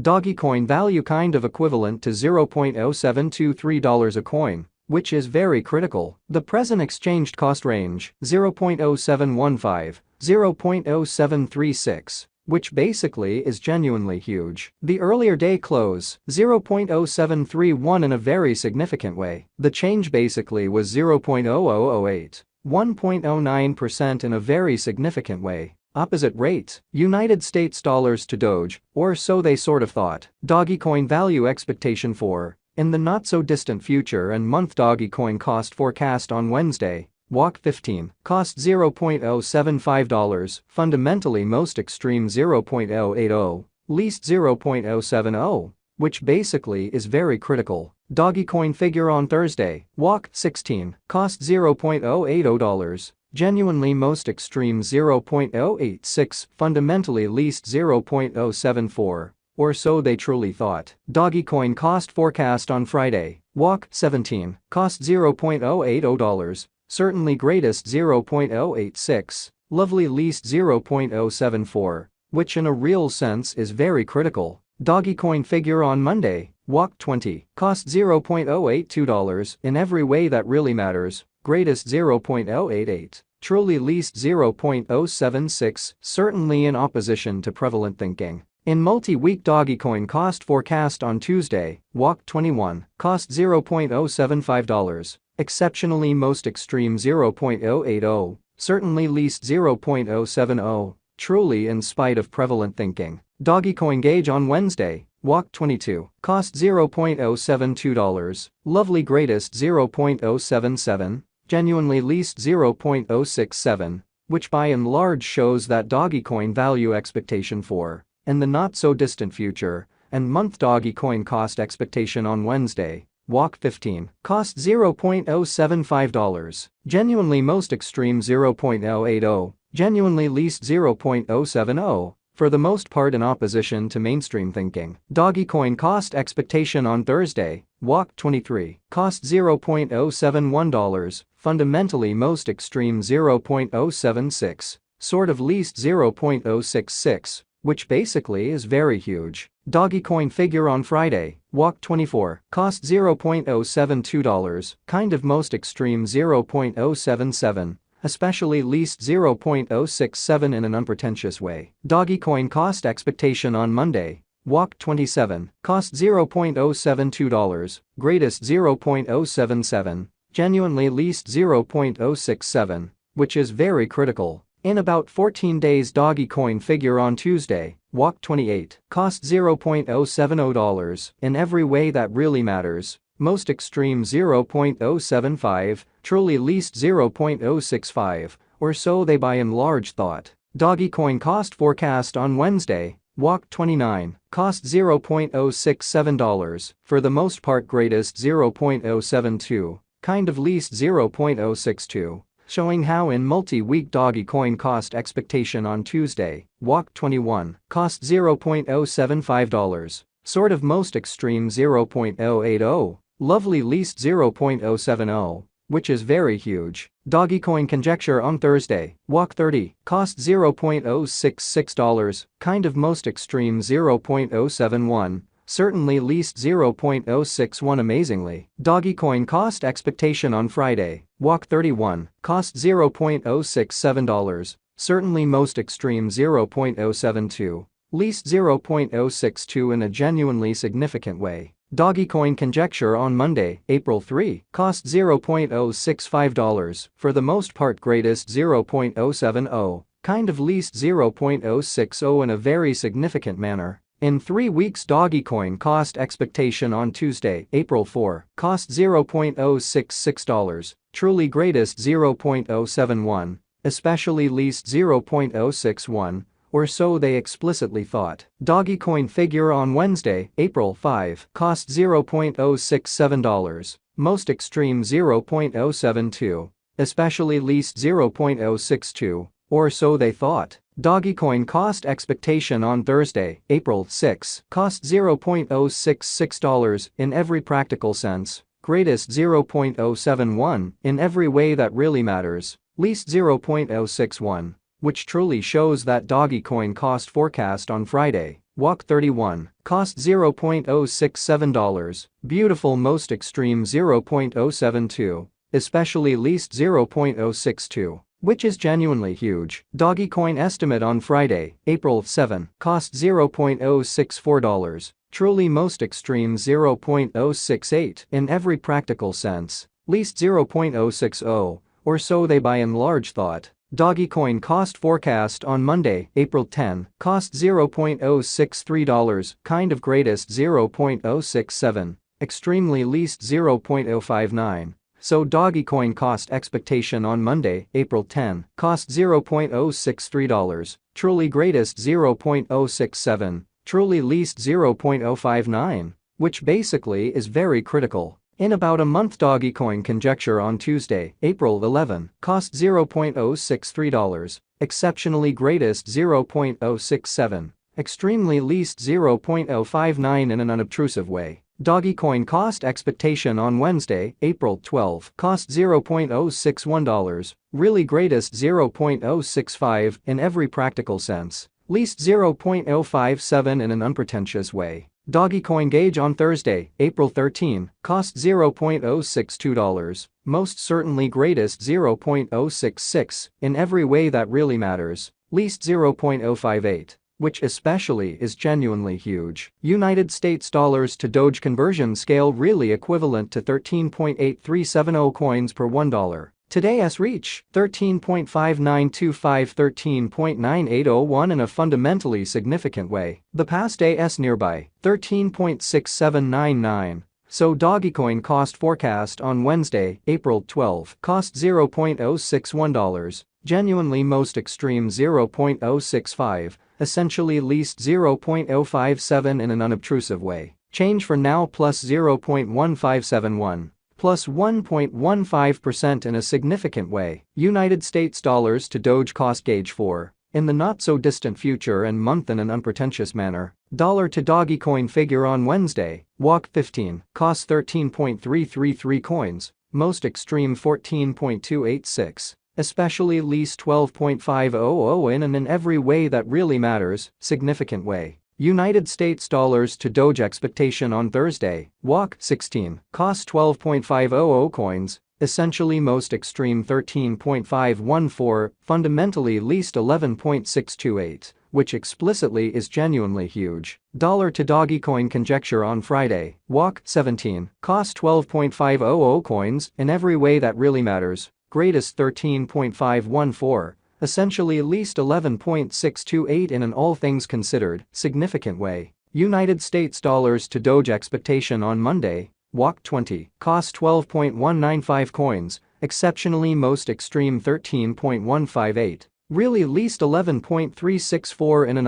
Dogecoin value kind of equivalent to $0.0723 a coin, which is very critical. The present exchange cost range $0.0715, $0.0736, which basically is genuinely huge. The earlier day close $0.0731 in a very significant way. The change basically was 0.0008, 1.09% in a very significant way. Opposite rate, United States dollars to Doge, or so they sort of thought. Dogecoin value expectation for, in the not-so-distant future and month. Dogecoin cost forecast on Wednesday, walk 15, cost $0.075, fundamentally most extreme 0.080, least 0.070, which basically is very critical. Dogecoin figure on Thursday, walk 16, cost $0.080, genuinely most extreme 0.086, fundamentally least 0.074, or so they truly thought. Dogecoin cost forecast on Friday, walk 17, cost $0.080, certainly greatest 0.086, lovely least 0.074, which in a real sense is very critical. Dogecoin figure on Monday, walk 20, cost $0.082 in every way that really matters, greatest 0.088, truly least 0.076, certainly in opposition to prevalent thinking. In multi-week Dogecoin cost forecast on Tuesday, walk 21, cost $0.075, exceptionally most extreme 0.080, certainly least 0.070, truly in spite of prevalent thinking. Dogecoin gauge on Wednesday, walk 22, cost $0.072, lovely greatest 0.077, genuinely least 0.067, which by and large shows that Dogecoin value expectation for, in the not-so-distant future, and month. Dogecoin cost expectation on Wednesday, walk 15, cost $0.075, genuinely most extreme 0.080, genuinely least 0.070, for the most part in opposition to mainstream thinking. Dogecoin cost expectation on Thursday, walk 23, cost $0.071, fundamentally most extreme 0.076, sort of least 0.066, which basically is very huge. Dogecoin figure on Friday, walk 24, cost $0.072, kind of most extreme 0.077, especially least 0.067 in an unpretentious way. Dogecoin cost expectation on Monday, walk 27, cost $0.072, greatest 0.077, genuinely least 0.067, which is very critical. In about 14 days Dogecoin figure on Tuesday, walk 28, cost $0.070 in every way that really matters, most extreme 0.075, truly least 0.065, or so they by and large thought. Dogecoin cost forecast on Wednesday, walk 29, cost $0.067, for the most part greatest 0.072, kind of least 0.062. Showing how in multi-week Dogecoin cost expectation on Tuesday, walk 21, cost $0.075, sort of most extreme 0.080, lovely least 0.070, which is very huge. Dogecoin conjecture on Thursday, walk 30, cost $0.066, kind of most extreme 0.071, certainly least 0.061 amazingly. Dogecoin cost expectation on Friday, walk 31, cost $0.067, certainly most extreme 0.072, least 0.062 in a genuinely significant way. Dogecoin conjecture on Monday, April 3, cost $0.065, for the most part greatest 0.070, kind of least 0.060 in a very significant manner. In 3 weeks Dogecoin cost expectation on Tuesday, April 4, cost $0.066, truly greatest 0.071, especially least 0.061, or so they explicitly thought. Dogecoin figure on Wednesday, April 5, cost $0.067, most extreme 0.072, especially least 0.062, or so they thought. Dogecoin cost expectation on Thursday, April 6, cost $0.066 in every practical sense, greatest 0.071 in every way that really matters, least 0.061, which truly shows that Dogecoin cost forecast on Friday, walk 31, cost $0.067, beautiful most extreme 0.072, especially least 0.062, which is genuinely huge. Dogecoin estimate on Friday, April 7, cost $0.064, truly most extreme 0.068 in every practical sense, least 0.060, or so they by and large thought. Dogecoin cost forecast on Monday, April 10, cost $0.063, kind of greatest 0.067, extremely least 0.059. So Dogecoin cost expectation on Monday, April 10, cost $0.063, truly greatest 0.067, truly least 0.059, which basically is very critical. In about a month, Dogecoin conjecture on Tuesday, April 11, cost $0.063, exceptionally greatest 0.067, extremely least 0.059 in an unobtrusive way. Dogecoin cost expectation on Wednesday, April 12, cost $0.061, really greatest 0.065 in every practical sense, least 0.057 in an unpretentious way. Dogecoin gauge on Thursday, April 13, cost $0.062, most certainly greatest 0.066 in every way that really matters, least 0.058. Which especially is genuinely huge. United States dollars to Doge conversion scale really equivalent to 13.8370 coins per $1. Today's reach, 13.5925 13.9801 in a fundamentally significant way. The past AS nearby, 13.6799. So Dogecoin cost forecast on Wednesday, April 12, cost $0.061, genuinely most extreme 0.065, essentially least 0.057 in an unobtrusive way. Change for now plus 0.1571. Plus 1.15% in a significant way. United States dollars to Doge cost gauge for, in the not-so-distant future and month in an unpretentious manner. Dollar to Dogecoin figure on Wednesday, walk 15, cost 13.333 coins, most extreme 14.286, especially least 12.500 in and in every way that really matters, significant way. United States dollars to Doge expectation on Thursday, walk 16, cost 12.500 coins, essentially most extreme 13.514, fundamentally least 11.628, which explicitly is genuinely huge. Dollar to Dogecoin conjecture on Friday, walk 17, cost 12.500 coins in every way that really matters, greatest 13.514. Essentially least 11.628 in an all things considered, significant way. United States dollars to Doge expectation on Monday, walk 20, cost 12.195 coins, exceptionally most extreme 13.158, really least 11.364 in an